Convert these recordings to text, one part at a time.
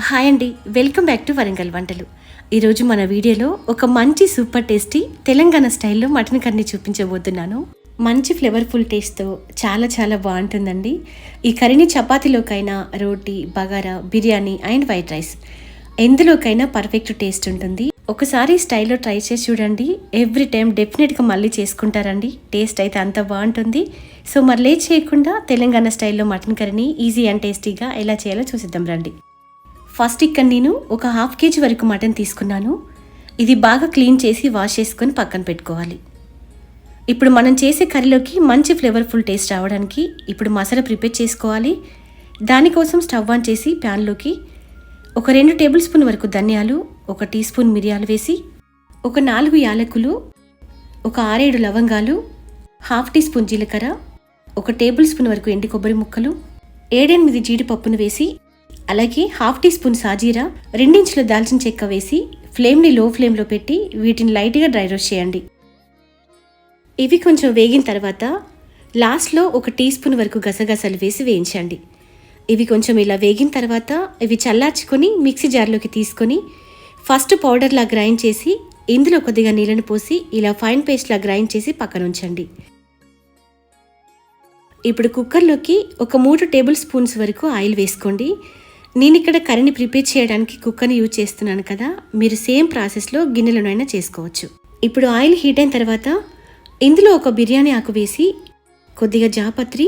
Hi అండి, welcome back to Warangal వంటలు. ఈరోజు మన వీడియోలో ఒక మంచి సూపర్ టేస్టీ తెలంగాణ స్టైల్లో మటన్ కర్రీ చూపించబోతున్నాను. మంచి ఫ్లేవర్ఫుల్ టేస్ట్తో చాలా బాగుంటుందండి. ఈ కర్రీని చపాతీలోకైనా, రోటీ, bagara, biryani and white rice ఎందులోకైనా పర్ఫెక్ట్ టేస్ట్ ఉంటుంది. ఒకసారి స్టైల్లో ట్రై చేసి చూడండి. ఎవ్రీ టైం డెఫినెట్గా మళ్ళీ చేసుకుంటారండి. టేస్ట్ అయితే అంత బాగుంటుంది. సో మరి లేట్ చేయకుండా తెలంగాణ స్టైల్లో మటన్ కర్రీని ఈజీ అండ్ టేస్టీగా ఎలా చేయాలో చూసిద్దాం రండి. ఫస్ట్ ఇక్కడ నేను ఒక 1/2 kg వరకు మటన్ తీసుకున్నాను. ఇది బాగా క్లీన్ చేసి వాష్ చేసుకొని పక్కన పెట్టుకోవాలి. ఇప్పుడు మనం చేసే కర్రీలోకి మంచి ఫ్లేవర్ఫుల్ టేస్ట్ రావడానికి ఇప్పుడు మసాలా ప్రిపేర్ చేసుకోవాలి. దానికోసం స్టవ్ ఆన్ చేసి ప్యాన్లోకి ఒక 2 టేబుల్ స్పూన్ వరకు ధనియాలు, 1 టీ స్పూన్ మిరియాలు వేసి, ఒక 4 యాలకులు, ఒక 6-7 లవంగాలు, 1/2 టీ స్పూన్ జీలకర్ర, 1 టేబుల్ స్పూన్ వరకు ఎండు కొబ్బరి ముక్కలు, 7-8 జీడిపప్పును వేసి, అలాగే 1/2 టీ స్పూన్ సాజీరా, 2 ఇంచుల దాల్చిన చెక్క వేసి ఫ్లేమ్ని లో ఫ్లేమ్లో పెట్టి వీటిని లైట్గా డ్రై రోస్ట్ చేయండి. ఇవి కొంచెం వేగిన తర్వాత లాస్ట్లో 1 టీ స్పూన్ వరకు గసగసాలు వేసి వేయించండి. ఇవి కొంచెం ఇలా వేగిన తర్వాత ఇవి చల్లార్చుకొని మిక్సీ జార్లోకి తీసుకొని ఫస్ట్ పౌడర్లా గ్రైండ్ చేసి ఇందులో కొద్దిగా నీళ్ళను పోసి ఇలా ఫైన్ పేస్ట్లా గ్రైండ్ చేసి పక్కన ఉంచండి. ఇప్పుడు కుక్కర్లోకి ఒక 3 టేబుల్ స్పూన్స్ వరకు ఆయిల్ వేసుకోండి. నేను ఇక్కడ కర్రీని ప్రిపేర్ చేయడానికి కుక్కర్ని యూజ్ చేస్తున్నాను కదా, మీరు సేమ్ ప్రాసెస్లో గిన్నెలోనైనా చేసుకోవచ్చు. ఇప్పుడు ఆయిల్ హీట్ అయిన తర్వాత ఇందులో ఒక బిర్యానీ ఆకు వేసి, కొద్దిగా జాపత్రి,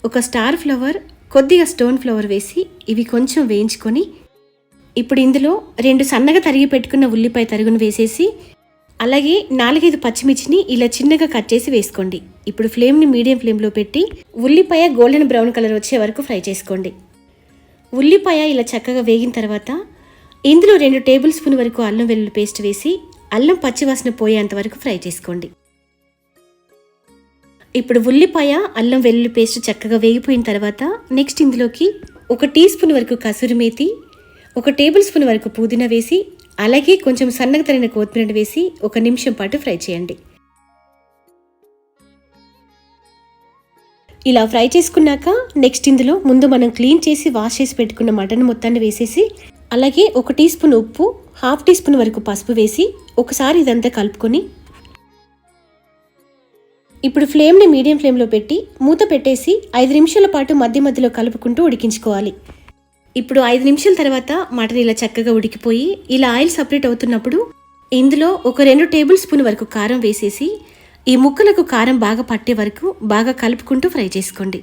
ఒక స్టార్ ఫ్లవర్, కొద్దిగా స్టోన్ ఫ్లవర్ వేసి ఇవి కొంచెం వేయించుకొని ఇప్పుడు ఇందులో 2 సన్నగా తరిగి పెట్టుకున్న ఉల్లిపాయ తరుగును వేసేసి, అలాగే 4-5 పచ్చిమిర్చిని ఇలా చిన్నగా కట్ చేసి వేసుకోండి. ఇప్పుడు ఫ్లేమ్ని మీడియం ఫ్లేమ్లో పెట్టి ఉల్లిపాయ గోల్డెన్ బ్రౌన్ కలర్ వచ్చే వరకు ఫ్రై చేసుకోండి. ఉల్లిపాయ ఇలా చక్కగా వేగిన తర్వాత ఇందులో 2 టేబుల్ స్పూన్ వరకు అల్లం వెల్లుల్లి పేస్ట్ వేసి అల్లం పచ్చివాసన పోయేంత వరకు ఫ్రై చేసుకోండి. ఇప్పుడు ఉల్లిపాయ అల్లం వెల్లుల్లి పేస్ట్ చక్కగా వేగిపోయిన తర్వాత నెక్స్ట్ ఇందులోకి 1 టీ స్పూన్ వరకు కసూరి మేతి, 1 టేబుల్ స్పూన్ వరకు పుదీనా వేసి, అలాగే కొంచెం సన్నగా తరిగిన కొత్తిమీర వేసి 1 నిమిషం పాటు ఫ్రై చేయండి. ఇలా ఫ్రై చేసుకున్నాక నెక్స్ట్ ఇందులో ముందు మనం క్లీన్ చేసి వాష్ చేసి పెట్టుకున్న మటన్ మొత్తాన్ని వేసేసి, అలాగే 1 టీ స్పూన్ ఉప్పు, 1/2 టీ స్పూన్ వరకు పసుపు వేసి ఒకసారి ఇదంతా కలుపుకొని ఇప్పుడు ఫ్లేమ్ని మీడియం ఫ్లేమ్లో పెట్టి మూత పెట్టేసి 5 నిమిషాల పాటు మధ్య మధ్యలో కలుపుకుంటూ ఉడికించుకోవాలి. ఇప్పుడు 5 నిమిషాల తర్వాత మటన్ ఇలా చక్కగా ఉడికిపోయి ఇలా ఆయిల్ సపరేట్ అవుతున్నప్పుడు ఇందులో ఒక 2 టేబుల్ స్పూన్ వరకు కారం వేసేసి ఈ ముక్కలకు కారం బాగా పట్టే వరకు బాగా కలుపుకుంటూ ఫ్రై చేసుకోండి.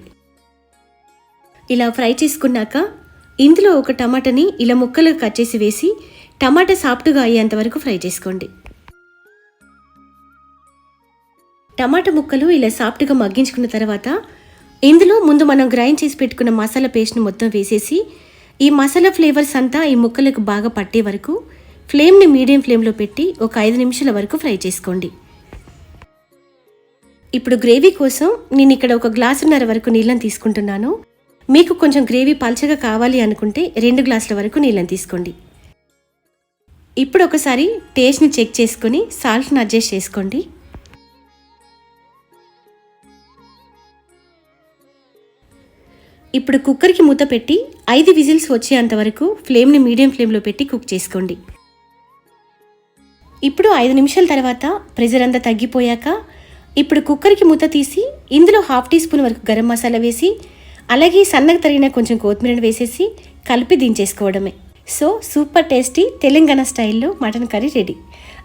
ఇలా ఫ్రై చేసుకున్నాక ఇందులో ఒక టమాటాని ఇలా ముక్కలకు కట్ చేసి వేసి టమాటా సాఫ్ట్గా అయ్యేంత వరకు ఫ్రై చేసుకోండి. టమాటా ముక్కలు ఇలా సాఫ్ట్గా మగ్గించుకున్న తర్వాత ఇందులో ముందు మనం గ్రైండ్ చేసి పెట్టుకున్న మసాలా పేస్ట్ని మొత్తం వేసేసి ఈ మసాలా ఫ్లేవర్స్ అంతా ఈ ముక్కలకు బాగా పట్టే వరకు ఫ్లేమ్ని మీడియం ఫ్లేమ్లో పెట్టి ఒక 5 నిమిషాల వరకు ఫ్రై చేసుకోండి. ఇప్పుడు గ్రేవీ కోసం నేను ఇక్కడ 1 గ్లాసున్నర వరకు నీళ్ళని తీసుకుంటున్నాను. మీకు కొంచెం గ్రేవీ పల్చగా కావాలి అనుకుంటే 2 గ్లాసుల వరకు నీళ్ళని తీసుకోండి. ఇప్పుడు ఒకసారి టేస్ట్ని చెక్ చేసుకొని సాల్ట్ని అడ్జస్ట్ చేసుకోండి. ఇప్పుడు కుక్కర్కి మూత పెట్టి 5 విజిల్స్ వచ్చేంత వరకు ఫ్లేమ్ని మీడియం ఫ్లేమ్లో పెట్టి కుక్ చేసుకోండి. ఇప్పుడు 5 నిమిషాల తర్వాత ప్రెషర్ అంతా తగ్గిపోయాక ఇప్పుడు కుక్కర్కి మూత తీసి ఇందులో 1/2 టీ స్పూన్ వరకు గరం మసాలా వేసి, అలాగే సన్నగా తరిగిన కొంచెం కొత్తిమీరను వేసేసి కలిపి దించేసుకోవడమే. సో సూపర్ టేస్టీ తెలంగాణ స్టైల్లో మటన్ కర్రీ రెడీ.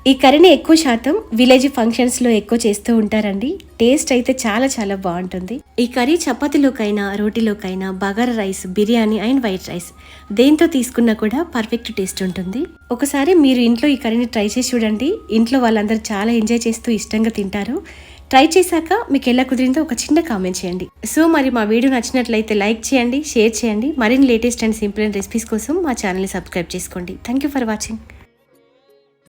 ఈ కర్రీని ఎక్కువ శాతం విలేజ్ ఫంక్షన్స్లో ఎక్కువ చేస్తూ ఉంటారండి. టేస్ట్ అయితే చాలా బాగుంటుంది. ఈ కర్రీ చపాతీలోకైనా, రోటీలోకైనా, bagara rice, biryani and white rice దేంతో తీసుకున్నా కూడా పర్ఫెక్ట్ టేస్ట్ ఉంటుంది. ఒకసారి మీరు ఇంట్లో ఈ కర్రీని ట్రై చేసి చూడండి. ఇంట్లో వాళ్ళందరూ చాలా ఎంజాయ్ చేస్తూ ఇష్టంగా తింటారు. ట్రై చేశాక మీకు ఎలా కుదిరిందో ఒక చిన్న కామెంట్ చేయండి. సో మరి మా వీడియో నచ్చినట్లయితే లైక్ చేయండి, షేర్ చేయండి. మరిన్ని latest and simple and recipes కోసం మా ఛానల్ని సబ్స్క్రైబ్ చేసుకోండి. Thank you for watching.